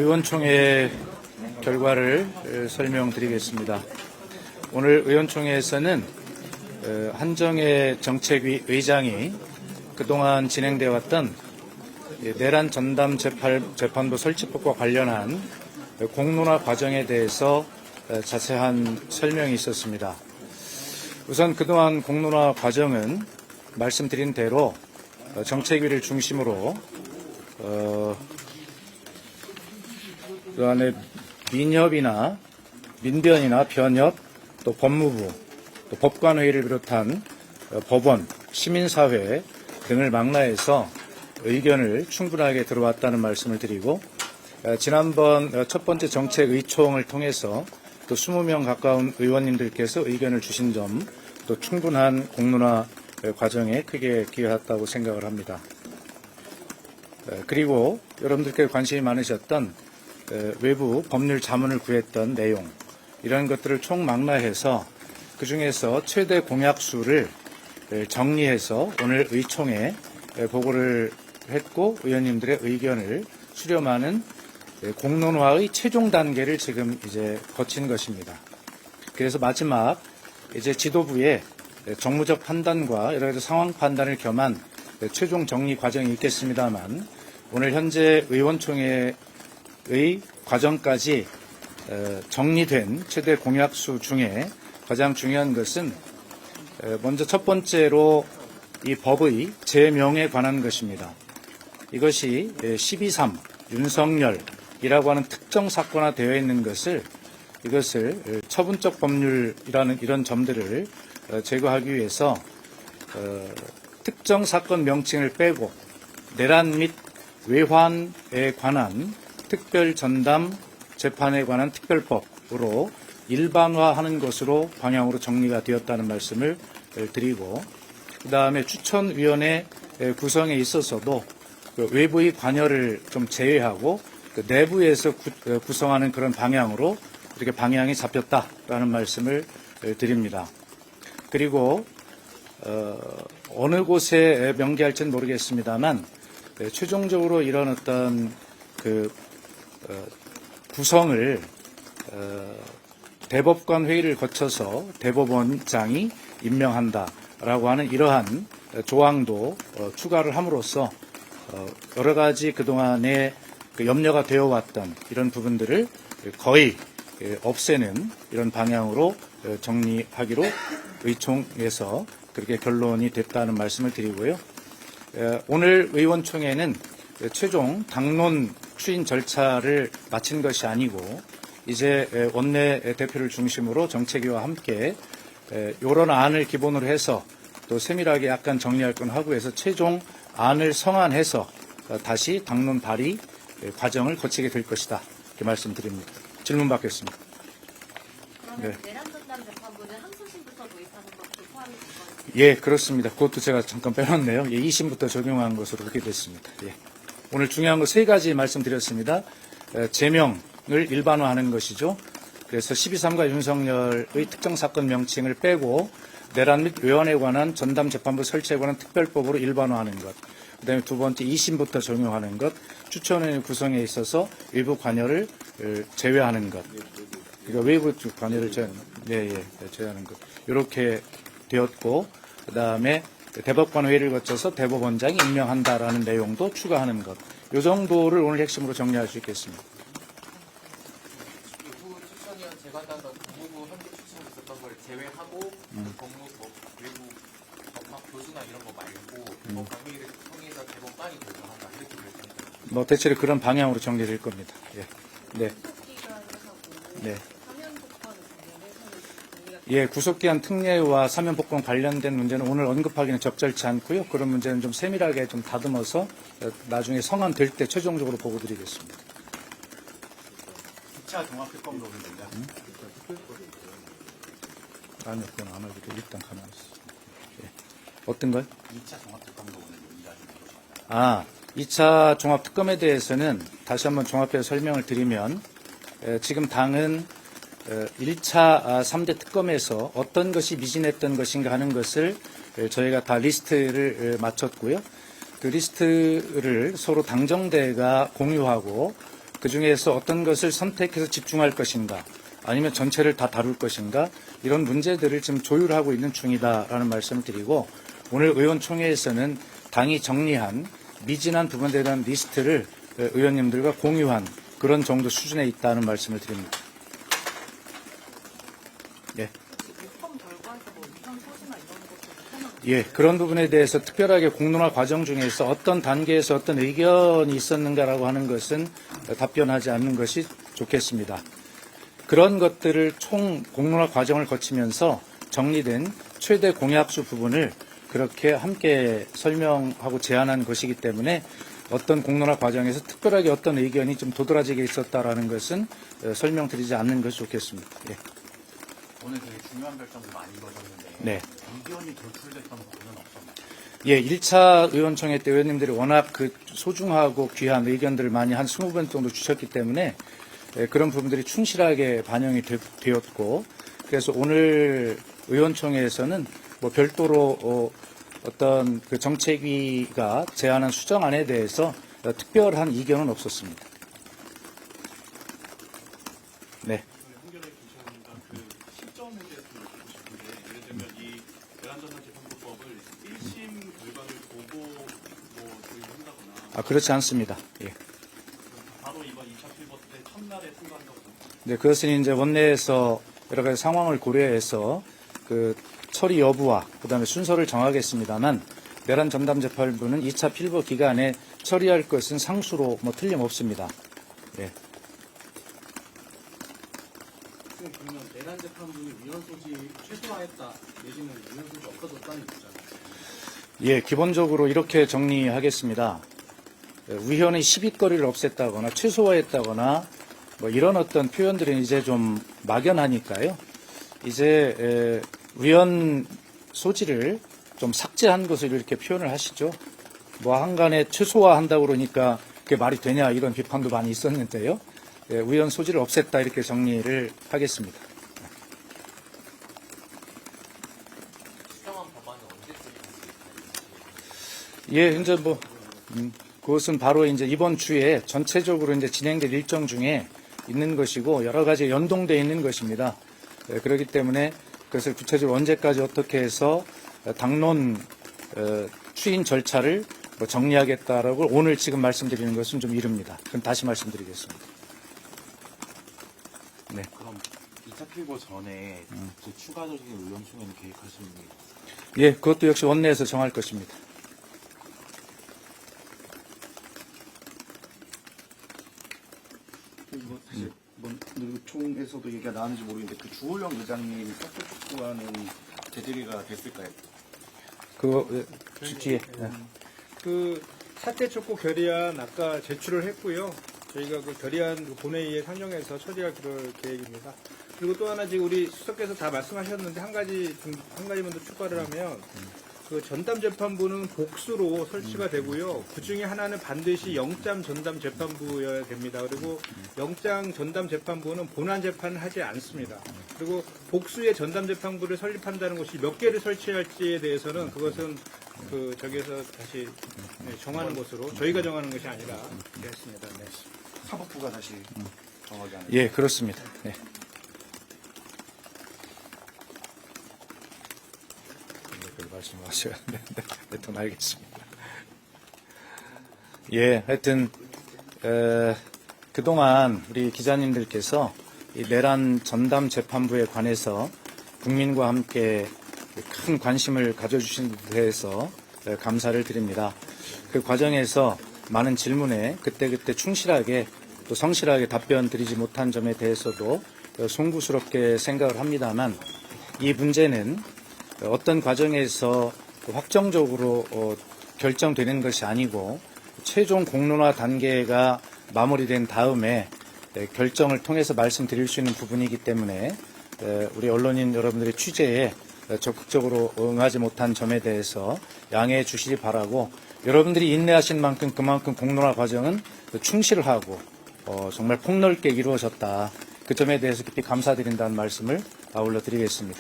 의원총회 결과를 설명드리겠습니다. 오늘 의원총회에서는 한정혜 정책위 의장이 그동안 진행되어 왔던 내란 전담 재판부 설치법과 관련한 공론화 과정에 대해서 자세한 설명이 있었습니다. 우선 그동안 공론화 과정은 말씀드린 대로 정책위를 중심으로 그 안에 민변이나 변협, 또 법무부, 또 법관회의를 비롯한 법원, 시민사회 등을 망라해서 의견을 충분하게 들어왔다는 말씀을 드리고, 지난번 첫 번째 정책의총을 통해서 또 20명 가까운 의원님들께서 의견을 주신 점, 또 충분한 공론화 과정에 크게 기여했다고 생각을 합니다. 그리고 여러분들께 관심이 많으셨던 외부 법률 자문을 구했던 내용, 이런 것들을 총망라해서 그중에서 최대 공약수를 정리해서 오늘 의총에 보고를 했고 의원님들의 의견을 수렴하는 공론화의 최종 단계를 지금 이제 거친 것입니다. 그래서 마지막 이제 지도부의 정무적 판단과 여러 가지 상황 판단을 겸한 최종 정리 과정이 있겠습니다만, 오늘 현재 의원총회의 과정까지 정리된 최대 공약수 중에 가장 중요한 것은 먼저 첫 번째로 이 법의 제명에 관한 것입니다. 이것이 12.3 윤석열이라고 하는 특정 사건화 되어 있는 이것을 처분적 법률이라는 이런 점들을 제거하기 위해서 특정 사건 명칭을 빼고 내란 및 외환에 관한 특별 전담 재판에 관한 특별법으로 일반화하는 것으로 방향으로 정리가 되었다는 말씀을 드리고, 그다음에 추천위원회 구성에 있어서도 외부의 관여를 좀 제외하고 내부에서 구성하는 그런 방향으로 이렇게 방향이 잡혔다라는 말씀을 드립니다. 그리고 어느 곳에 명기할지는 모르겠습니다만 최종적으로 이런 어떤 구성을 대법관 회의를 거쳐서 대법원장이 임명한다라고 하는 이러한 조항도 추가를 함으로써 여러 가지 그동안에 염려가 되어 왔던 이런 부분들을 거의 없애는 이런 방향으로 정리하기로 의총에서 그렇게 결론이 됐다는 말씀을 드리고요. 오늘 의원총회는 최종 당론 추인 절차를 마친 것이 아니고 이제 원내 대표를 중심으로 정책위와 함께 이런 안을 기본으로 해서 또 세밀하게 약간 정리할 건 하고 해서 최종 안을 성안해서 다시 당론 발의 과정을 거치게 될 것이다, 이렇게 말씀드립니다. 질문 받겠습니다. 그러면 내란 전담 재판부는 항소심부터 도입하는 것도 포함이 될 거죠? 예, 그렇습니다. 그것도 제가 잠깐 빼놨네요. 예, 2심부터 적용한 것으로 그렇게 됐습니다. 예. 오늘 중요한 거 3가지 말씀드렸습니다. 제명을 일반화하는 것이죠. 그래서 12.3과 윤석열의 특정 사건 명칭을 빼고 내란 및 외환에 관한 전담 재판부 설치에 관한 특별법으로 일반화하는 것. 그다음에 두 번째 2심부터 적용하는 것. 추천위원회 구성에 있어서 외부 관여를 제외하는 것. 그러니까 외부 관여를 제외하는 것. 이렇게 되었고, 그다음에 대법관 회의를 거쳐서 대법원장이 임명한다라는 내용도 추가하는 것. 이 정도를 오늘 핵심으로 정리할 수 있겠습니다. 외부 추천위원 재관단과 법무부 현재 추천이 있었던 걸 제외하고 법무부 외부 법학 교수나 이런 거 말고 대법관 회의를 통해서 대법관이 결정한다, 이렇게 결정합니다. 대체로 그런 방향으로 정리될 겁니다. 예. 네. 네. 예, 구속기한 특례와 사면복권 관련된 문제는 오늘 언급하기는 적절치 않고요. 그런 문제는 좀 세밀하게 좀 다듬어서 나중에 성안될 때 최종적으로 보고 드리겠습니다. 2차 종합특검 부분입니다. 아니요, 그건 안 하기로 일단 가만히 있습니다. 예. 어떤 걸? 2차 종합특검 부분을 이야기해 주셨나요? 2차 종합특검에 대해서는 다시 한번 종합해서 설명을 드리면, 지금 당은 1차 3대 특검에서 어떤 것이 미진했던 것인가 하는 것을 저희가 다 리스트를 마쳤고요. 그 리스트를 서로 당정대가 공유하고 그중에서 어떤 것을 선택해서 집중할 것인가 아니면 전체를 다 다룰 것인가 이런 문제들을 지금 조율하고 있는 중이다라는 말씀을 드리고 오늘 의원총회에서는 당이 정리한 미진한 부분에 대한 리스트를 의원님들과 공유한 그런 정도 수준에 있다는 말씀을 드립니다. 예. 리폼 결과에서 뭐 이상 소지나 이런 것도 예, 그런 부분에 대해서 특별하게 공론화 과정 중에서 어떤 단계에서 어떤 의견이 있었는가라고 하는 것은 답변하지 않는 것이 좋겠습니다. 그런 것들을 총 공론화 과정을 거치면서 정리된 최대 공약수 부분을 그렇게 함께 설명하고 제안한 것이기 때문에 어떤 공론화 과정에서 특별하게 어떤 의견이 좀 도드라지게 있었다라는 것은 설명드리지 않는 것이 좋겠습니다. 예. 오늘 되게 중요한 결정도 많이 이루어졌는데 네. 의견이 돌출됐던 부분은 없었나요? 예, 1차 의원총회 때 의원님들이 워낙 그 소중하고 귀한 의견들을 많이 한 20번 정도 주셨기 때문에 그런 부분들이 충실하게 반영이 되었고 그래서 오늘 의원총회에서는 뭐 별도로 어떤 그 정책위가 제안한 수정안에 대해서 특별한 이견은 없었습니다. 네. 한결에 기시합니다. 그 시점에 대해서 여쭙고 싶은데 예를 들면 이 대란전단재판법을 1심 결과를 보고 뭐 조율한다거나 아, 그렇지 않습니다. 예. 바로 이번 2차 필버 때 첫날에 통과한다고 네, 그것은 이제 원내에서 여러 가지 상황을 고려해서 그 처리 여부와 그다음에 순서를 정하겠습니다만 내란 전담 재판부는 2차 필버 기간에 처리할 것은 상수로 뭐 틀림없습니다. 예. 그러면 내란 재판부의 위헌 소지 최소화했다 내지는 위헌 소지 없어졌다는 얘기잖아요. 예, 기본적으로 이렇게 정리하겠습니다. 위헌의 시비거리를 없앴다거나 최소화했다거나 뭐 이런 어떤 표현들은 이제 좀 막연하니까요. 이제 위헌 소지를 좀 삭제한 것을 이렇게 표현을 하시죠. 뭐 한간에 최소화한다고 그러니까 그게 말이 되냐 이런 비판도 많이 있었는데요. 예, 위헌 소지를 없앴다 이렇게 정리를 하겠습니다. 수정한 법안은 언제쯤 예, 이제 뭐 그것은 바로 이제 이번 주에 전체적으로 이제 진행될 일정 중에 있는 것이고 여러 가지 연동되어 있는 것입니다. 예, 그렇기 때문에 그것을 구체적으로 언제까지 어떻게 해서 당론 추인 절차를 뭐 정리하겠다라고 오늘 지금 말씀드리는 것은 좀 이릅니다. 그럼 다시 말씀드리겠습니다. 네. 그럼 2차 필보 전에 이제 추가적인 의원총회는 계획하시는 게 예, 그것도 역시 원내에서 정할 것입니다. 이거 사실 이번 총에서도 얘기가 나왔는지 모르겠는데 그 주호영 의장님 사표 촉구하는 대대리가 됐을까요? 그거 뒤에 그 사퇴 촉구 결의안 아까 제출을 했고요. 저희가 그 결의안 본회의에 상정해서 처리할 그럴 계획입니다. 그리고 또 하나 지금 우리 수석께서 다 말씀하셨는데 한 가지만 더 추가를 하면 그 전담 재판부는 복수로 설치가 되고요. 그 중에 하나는 반드시 영장 전담 재판부여야 됩니다. 그리고 영장 전담 재판부는 본안 재판을 하지 않습니다. 그리고 복수의 전담 재판부를 설립한다는 것이 몇 개를 설치할지에 대해서는 그것은 그 저기에서 다시 정하는 것으로 저희가 정하는 것이 아니라 했습니다. 네. 사법부가 다시 정하지 않을까? 예, 그렇습니다. 네. 말씀하셔야 되는데, 하여튼 알겠습니다. 예, 하여튼, 그동안 우리 기자님들께서 이 내란 전담 재판부에 관해서 국민과 함께 큰 관심을 가져주신 데 대해서 감사를 드립니다. 그 과정에서 많은 질문에 그때그때 충실하게 또 성실하게 답변 드리지 못한 점에 대해서도 송구스럽게 생각을 합니다만 이 문제는 어떤 과정에서 확정적으로 결정되는 것이 아니고 최종 공론화 단계가 마무리된 다음에 결정을 통해서 말씀드릴 수 있는 부분이기 때문에 우리 언론인 여러분들의 취재에 적극적으로 응하지 못한 점에 대해서 양해해 주시기 바라고 여러분들이 인내하신 만큼 그만큼 공론화 과정은 충실을 하고 정말 폭넓게 이루어졌다. 그 점에 대해서 깊이 감사드린다는 말씀을 아울러 드리겠습니다.